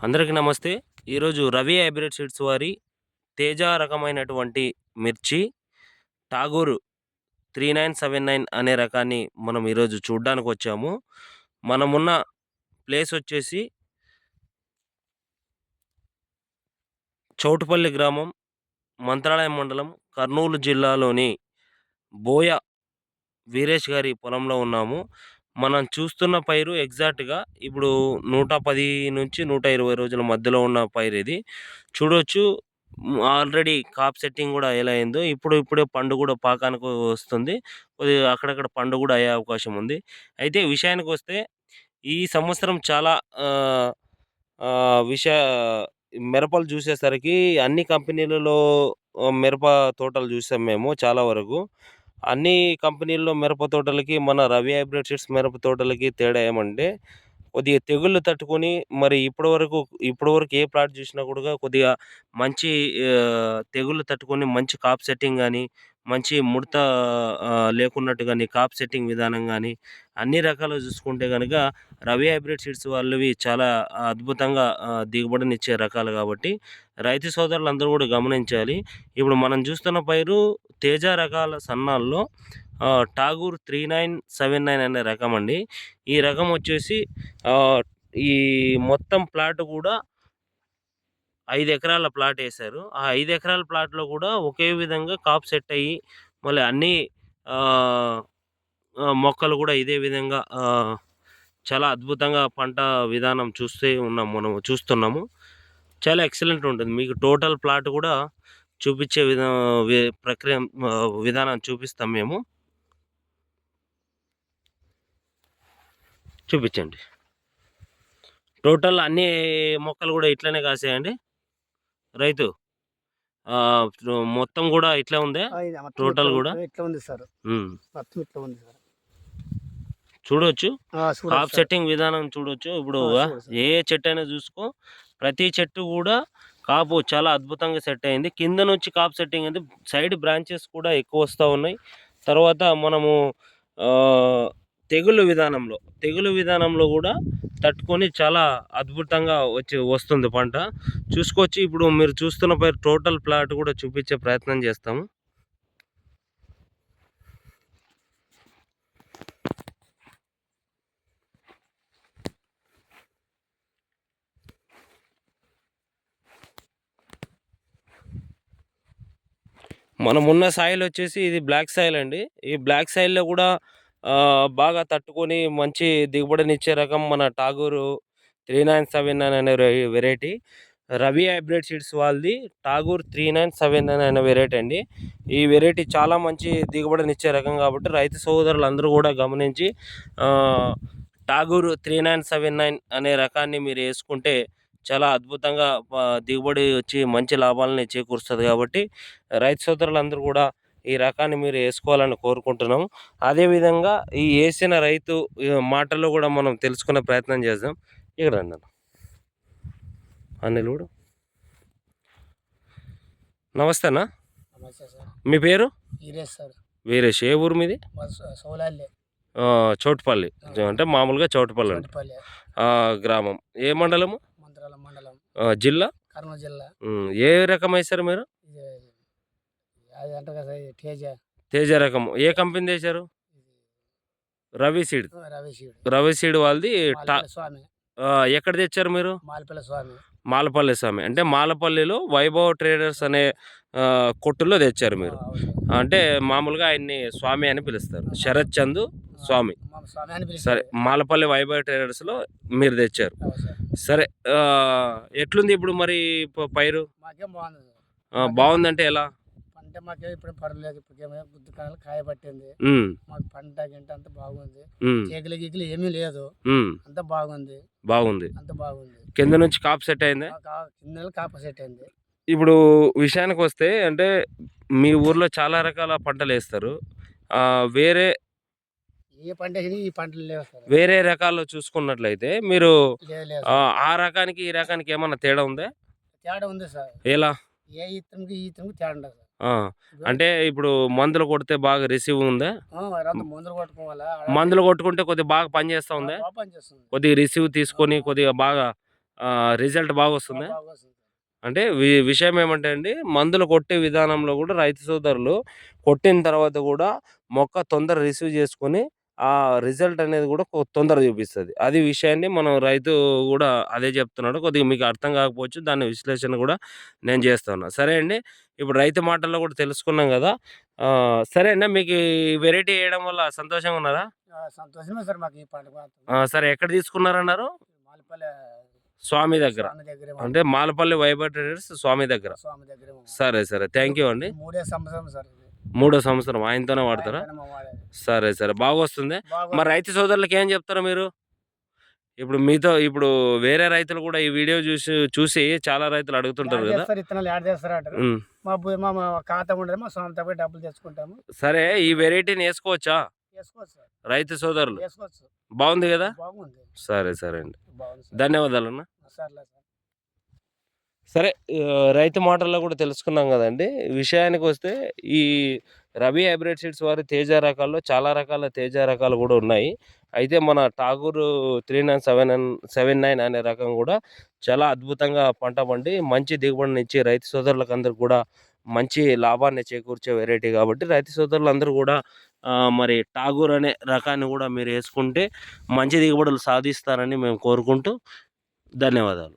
అందరికీ నమస్తే. ఈరోజు రవి హైబ్రిడ్ సీడ్స్ వారి తేజ రకమైనటువంటి మిర్చి ఠాగూర్ 3979 అనే రకాన్ని మనం ఈరోజు చూడ్డానికి వచ్చాము. మనమున్న ప్లేస్ వచ్చేసి చౌటుపల్లి గ్రామం, మంత్రాలయం మండలం, కర్నూలు జిల్లాలోని బోయ వీరేష్ గారి పొలంలో ఉన్నాము. మనం చూస్తున్న పైరు ఎగ్జాక్ట్‌గా ఇప్పుడు 110 నుంచి 120 రోజుల మధ్యలో ఉన్న పైరు ఇది. చూడొచ్చు. ఆల్రెడీ కాప్ సెట్టింగ్ గూడా ఎలా అయిందో ఇప్పుడే పండు గూడా పాకానికి వస్తుంది. కొద్దిగా అక్కడక్కడ పండు గూడా అయ్యే అవకాశం ఉంది. అయితే విషయానికొస్తే ఈ సంవత్సరం చాలా ఆహ్, ఆహ్, విష మిరపలు చూసేసరికి అన్ని కంపెనీలలో మిరప తోటలు చూసాం మేము చాలా వరకు. అన్ని కంపెనీల్లో మిరప తోటలకి, మన రవి హైబ్రిడ్ సీడ్స్ మిరప తోటలకి తేడా ఏమంటే, కొద్దిగా తెగుళ్ళు తట్టుకొని మరి ఇప్పటివరకు ఏ ప్లాట్ చూసినా కూడా కొద్దిగా మంచి తెగుళ్ళు తట్టుకొని మంచి కాప్ సెట్టింగ్ గానీ, మంచి ముడత లేకున్నట్టు గానీ, కాప్ సెట్టింగ్ విధానం గానీ, అన్ని రకాలుగా చూసుకుంటే గనక రవి హైబ్రిడ్ సీడ్స్ వాళ్ళవి చాలా అద్భుతంగా దిగుబడినిచ్చే రకాలు కాబట్టి, రైతు సోదరులందరూ కూడా గమనించాలి. ఇప్పుడు మనం చూస్తున్న పైరు తేజ రకాల సన్నాల్లో ఠాగూర్ 3979 అనే రకం అండి. ఈ రకం వచ్చేసి ఈ మొత్తం ప్లాట్ కూడా 5 ఎకరాల ప్లాట్ వేశారు. ఆ 5 ఎకరాల ప్లాట్‌లో కూడా ఒకే విధంగా కాప్ సెట్ అయ్యి, మళ్ళీ అన్నీ మొక్కలు కూడా ఇదే విధంగా చాలా అద్భుతంగా పంట విధానం మనం చూస్తున్నాము. చాలా ఎక్సలెంట్ ఉంటుంది. మీకు టోటల్ ప్లాట్ కూడా చూపించే ప్రక్రియ విధానం చూపిస్తాం మేము. చూపించండి. టోటల్ అన్ని మొక్కలు కూడా ఇట్లనే కాసాయండి రైతు. మొత్తం కూడా ఇట్లా ఉందే టోటల్ కూడా ఇట్లా ఉంది సార్. మొత్తం ఇట్లా ఉంది సార్. చూడొచ్చు. కాప్ సెట్టింగ్ విధానం చూడొచ్చు. ఇప్పుడు ఏ చెట్టు అయినా చూసుకో, ప్రతి చెట్టు కూడా కాపు చాలా అద్భుతంగా సెట్ అయింది. కింద నుంచి కాప్ సెట్టింగ్ అయితే సైడ్ బ్రాంచెస్ కూడా ఎక్కువ వస్తూ ఉన్నాయి. తర్వాత మనము తెగులు విధానంలో కూడా తట్టుకొని చాలా అద్భుతంగా వస్తుంది పంట. చూసుకోవచ్చు. ఇప్పుడు మీరు చూస్తున్న పైరు టోటల్ ప్లాట్ కూడా చూపించే ప్రయత్నం చేస్తాము. మనమున్న సాయిల్ వచ్చేసి ఇది బ్లాక్ సాయిల్ అండి. ఈ బ్లాక్ సాయిల్లో కూడా బాగా తట్టుకొని మంచి దిగుబడినిచ్చే రకం మన ఠాగూర్ 3979 అనే వెరైటీ. రవి హైబ్రిడ్ సీడ్స్ వాళ్ళది ఠాగూర్ 3979 అనే వెరైటీ అండి. ఈ వెరైటీ చాలా మంచి దిగుబడినిచ్చే రకం కాబట్టి రైతు సోదరులు అందరూ కూడా గమనించి ఠాగూర్ 3979 అనే రకాన్ని మీరు వేసుకుంటే చాలా అద్భుతంగా దిగుబడి వచ్చి మంచి లాభాలని చేకూరుస్తుంది. కాబట్టి రైతు సోదరులందరూ కూడా ఈ రకాన్ని మీరు వేసుకోవాలని కోరుకుంటున్నాము. అదేవిధంగా ఈ వేసిన రైతు మాటల్లో కూడా మనం తెలుసుకునే ప్రయత్నం చేద్దాం. ఇక్కడ రండి అనిల్ కూడా. నమస్తే అన్న. మీ పేరు? వీరేష్. ఏ ఊరు మీది? చౌటుపల్లి అంటే మామూలుగా చౌటుపల్లి అండి గ్రామం. ఏ మండలము? జిల్లా? ఏ రకం వేశారు మీరు? తేజ రకం. ఏ కంపెనీ వేశారు? రవి సీడ్ వాళ్ళది. ఎక్కడ తెచ్చారు మీరు? మాలపల్లి స్వామి. అంటే మాలపల్లిలో వైభవ్ ట్రేడర్స్ అనే కొట్టులో తెచ్చారు మీరు. అంటే మామూలుగా ఆయన్ని స్వామి అని పిలుస్తారు. శరత్ చంద్ స్వామి. సరే, మాలపల్లి వైభవ్ ట్రేడర్స్లో మీరు తెచ్చారు. సరే, ఎట్లుంది ఇప్పుడు మరి పైరు? బాగుందంటే ఎలా? అంటే మాకు ఇప్పుడు పర్లేదు. ఇప్పుడు కాయ పట్టింది. మాకు పంట గింట అంత బాగుంది. కేకులు గీకులు ఏమీ లేదు. అంత బాగుంది. అంత బాగుంది. కింద నుంచి కాపు సెట్ అయింది. కింద కాపు సెట్ అయింది. ఇప్పుడు విషయానికి వస్తే, అంటే మీ ఊర్లో చాలా రకాల పంటలు వేస్తారు. వేరే ఏ పంట ఈ పంటలు లేవు. వేరే రకాల్లో చూసుకున్నట్లయితే మీరు ఆ రకానికి ఈ రకానికి ఏమన్నా తేడా ఉందా? తేడా ఉంది సార్. ఎలా? ఏ ఇత్తనంకి ఈ ఇత్తనంకి తేడా ఉండదు. అంటే ఇప్పుడు మందులు కొడితే బాగా రిసీవ్ ఉందా? మందులు మందులు కొట్టుకుంటే కొద్దిగా బాగా పనిచేస్తా ఉందా? కొద్దిగా రిసీవ్ తీసుకొని కొద్దిగా బాగా రిజల్ట్ బాగొస్తుందా? బాగా వస్తుంది. అంటే విషయం ఏమంటే అండి, మందులు కొట్టే విధానంలో గూడా రైతు సోదరులు కొట్టిన తర్వాత గూడా మొక్క తొందర రిసీవ్ చేసుకొని, ఆ రిజల్ట్ అనేది గూడా తొందరగా చూపిస్తది. అది విషయాన్ని మనం రైతు గూడా అదే చెప్తున్నాడు. కొద్దిగా మీకు అర్థం కాకపోవచ్చు. దాని విశ్లేషణ గూడా నేను చేస్తా ఉన్నా. సరే అండి. ఇప్పుడు రైతు మాటల్లో కూడా తెలుసుకున్నాం గదా! సరే అండి. మీకు ఈ వెరైటీ ఎయడం వల్ల సంతోషంగా ఉన్నారా? సంతోషమే సార్ మాకు ఈ పండుగ మాత్రం. సరే ఎక్కడ తీసుకున్నారన్నారు? మాలపల్లె స్వామి దగ్గర. స్వామి దగ్గరే అంటే మాలపల్లి వైబర్ ట్రేడర్స్ స్వామి దగ్గర. స్వామి దగ్గరే సరే, సరే. థాంక్ యూ అండి. మూడే సంవత్సరం సార్ ఇది. మూడో సంవత్సరం ఆయనతోనే వాడతారా? ఆయనతోనే వాడేది. సరే, సరే. బాగొస్తుంది. మరి బాగా రైతు సోదరులకి ఏం చెప్తారు మీరు? ఇప్పుడు వేరే రైతులు కూడా ఈ వీడియో చూసి చాలా రైతులు అడుగుతుంటారు యాడ్ గదా! చేస్తారు, ఇత్తనాలు యాడ్ చేస్తారు అంటారు. హ్మ్. మా ఖాతా ఉండదు, మా సొంత పోయి డబ్బులు తెచ్చుకుంటాము. సరే ఈ వెరైటీని ఏసుకోవచ్చా వేసుకోవచ్చు సార్, రైతు సోదరులు? వేసుకోవచ్చు. బావుంది గదా! బాగుంది. సరే, సరే అండి. బాగుంది సార్. ధన్యవాదాలన్న. సర్లే సార్. సరే రైతు మాటల్లో కూడా తెలుసుకున్నాం గదండీ! విషయానికొస్తే ఈ రవి హైబ్రిడ్ సీడ్స్ వారి తేజ రకాల్లో చాలా రకాల తేజ రకాలు గూడా ఉన్నాయి. అయితే మన ఠాగూరు 3979 అనే రకం గూడా చాలా అద్భుతంగా పంట పండి మంచి దిగుబడినిచ్చి రైతు సోదరులకందరికి గూడా మంచి లాభాన్ని చేకూర్చే వెరైటీ గాబట్టి రైతు సోదరులందరూ గూడా మరి ఠాగూర్ అనే రకాన్ని గూడా మీరేసుకుంటే మంచి దిగుబడులు సాధిస్తారని మేము కోరుకుంటూ ధన్యవాదాలు.